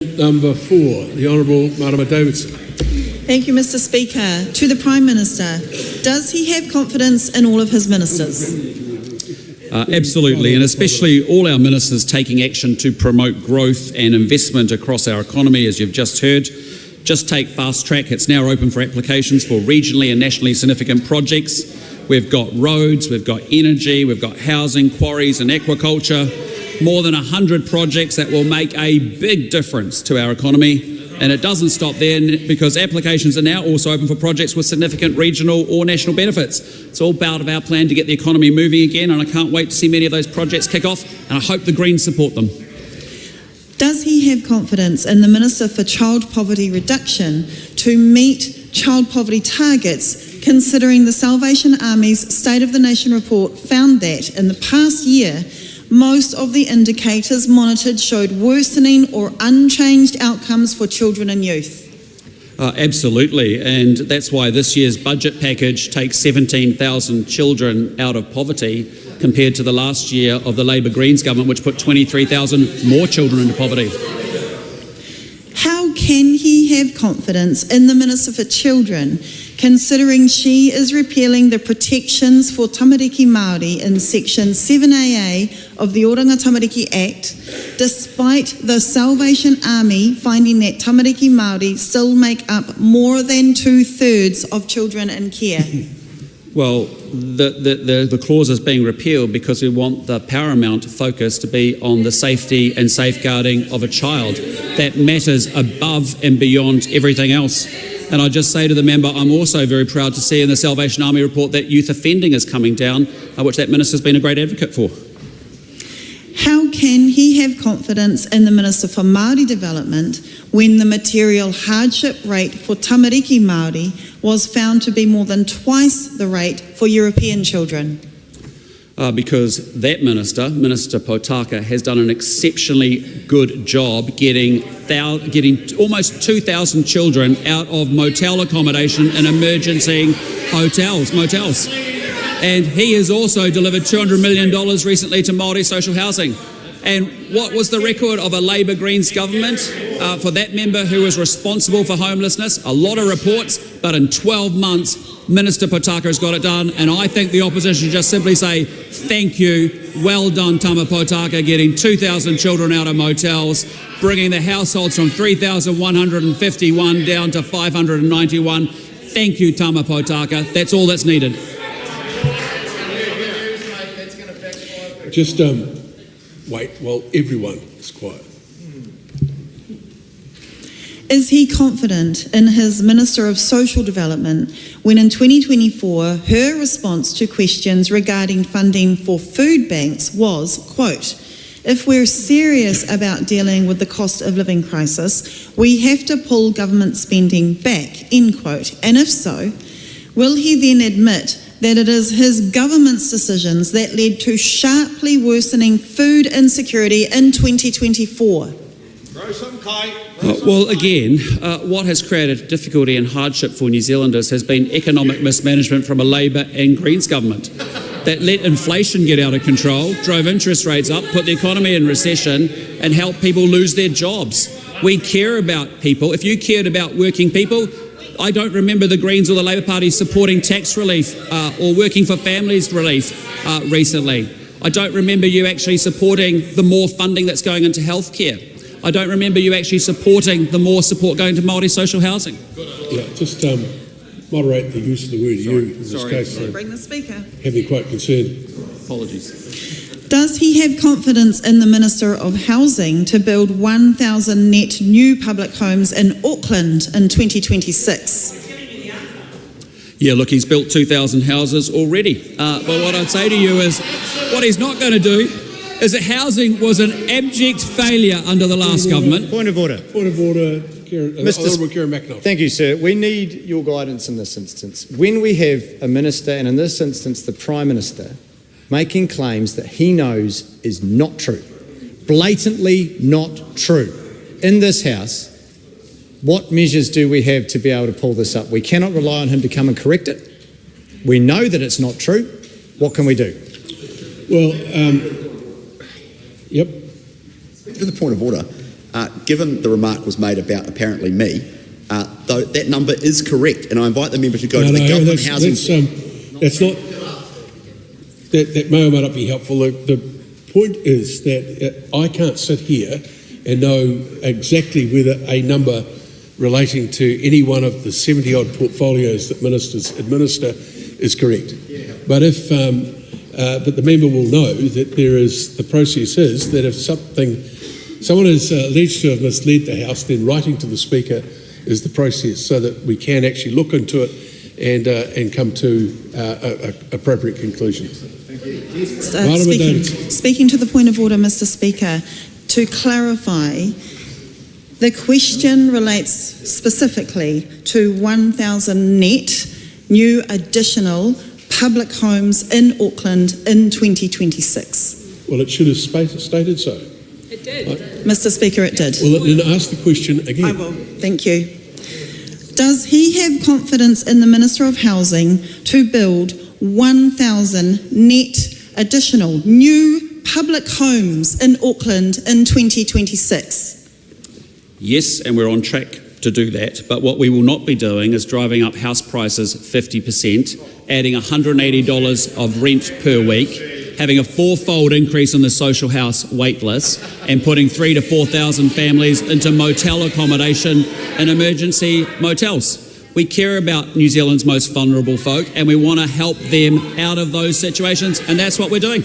Number 4, the Honourable Marama Davidson. Thank you, Mr. Speaker. To the Prime Minister, does he have confidence in all of his ministers? Absolutely, and especially all our ministers taking action to promote growth and investment across our economy, as you've just heard. Just take Fast Track, it's now open for applications for regionally and nationally significant projects. We've got roads, we've got energy, we've got housing, quarries and aquaculture. More than 100 projects that will make a big difference to our economy. And it doesn't stop there, because applications are now also open for projects with significant regional or national benefits. It's all part of our plan to get the economy moving again, and I can't wait to see many of those projects kick off, and I hope the Greens support them. Does he have confidence in the Minister for Child Poverty Reduction to meet child poverty targets, considering the Salvation Army's State of the Nation report found that in the past year, most of the indicators monitored showed worsening or unchanged outcomes for children and youth? Absolutely, and that's why this year's budget package takes 17,000 children out of poverty compared to the last year of the Labor Greens government, which put 23,000 more children into poverty. How can he have confidence in the Minister for Children, considering she is repealing the protections for Tamariki Māori in Section 7AA of the Oranga Tamariki Act, despite the Salvation Army finding that Tamariki Māori still make up more than 2/3 of children in care? Well, the clause is being repealed because we want the paramount focus to be on the safety and safeguarding of a child. That matters above and beyond everything else. And I just say to the member, I'm also very proud to see in the Salvation Army report that youth offending is coming down, which that minister's been a great advocate for. How can he have confidence in the Minister for Māori Development when the material hardship rate for Tamariki Māori was found to be more than twice the rate for European children? Because that minister, Minister Potaka, has done an exceptionally good job getting almost 2,000 children out of motel accommodation and emergency motels. And he has also delivered $200 million recently to Maori social housing. And what was the record of a Labor Greens government for that member who was responsible for homelessness? A lot of reports, but in 12 months, Minister Potaka has got it done, and I think the opposition should just simply say, thank you, well done Tama Potaka, getting 2,000 children out of motels, bringing the households from 3,151 down to 591. Thank you, Tama Potaka. That's all that's needed. Just wait while everyone is quiet. Is he confident in his Minister of Social Development when in 2024 her response to questions regarding funding for food banks was, quote, if we're serious about dealing with the cost of living crisis, we have to pull government spending back, end quote. And if so, will he then admit that it is his government's decisions that led to sharply worsening food insecurity in 2024? Well, again, what has created difficulty and hardship for New Zealanders has been economic mismanagement from a Labor and Greens government that let inflation get out of control, drove interest rates up, put the economy in recession, and helped people lose their jobs. We care about people. If you cared about working people, I don't remember the Greens or the Labor Party supporting tax relief or working for families relief recently. I don't remember you actually supporting the more funding that's going into healthcare. I don't remember you actually supporting the more support going to Māori social housing. Yeah, just moderate the use of the word you in this case. Bring the Speaker. Have me quite concerned. Apologies. Does he have confidence in the Minister of Housing to build 1,000 net new public homes in Auckland in 2026? Yeah, look, he's built 2,000 houses already. But what I'd say to you is, what he's not going to do is that housing was an abject failure under the last government. Point of order. Point of order, Honourable Karen McAnuff. Thank you, sir. We need your guidance in this instance. When we have a minister, and in this instance the Prime Minister, making claims that he knows is not true, blatantly not true, in this House, what measures do we have to be able to pull this up? We cannot rely on him to come and correct it. We know that it's not true. What can we do? Well, yep. To the point of order, Given the remark was made about apparently me, though that number is correct, and I invite the member to go to the government housing... That's not... That may or may not be helpful. The point is that I can't sit here and know exactly whether a number relating to any one of the 70-odd portfolios that ministers administer is correct. But but the member will know that the process is that if someone is alleged to have misled the House, then writing to the Speaker is the process so that we can actually look into it and come to appropriate conclusions. Marama Davidson. Speaking to the point of order, Mr. Speaker, to clarify, the question relates specifically to 1,000 net new additional public homes in Auckland in 2026. Well, it should have stated so. It did. Mr. Speaker, it did. Well, then ask the question again. I will. Thank you. Does he have confidence in the Minister of Housing to build 1,000 net additional new public homes in Auckland in 2026? Yes, and we're on track to do that. But what we will not be doing is driving up house prices 50%, adding $180 of rent per week, having a fourfold increase in the social house wait list, and putting 3,000 to 4,000 families into motel accommodation in emergency motels. We care about New Zealand's most vulnerable folk, and we want to help them out of those situations, and that's what we're doing.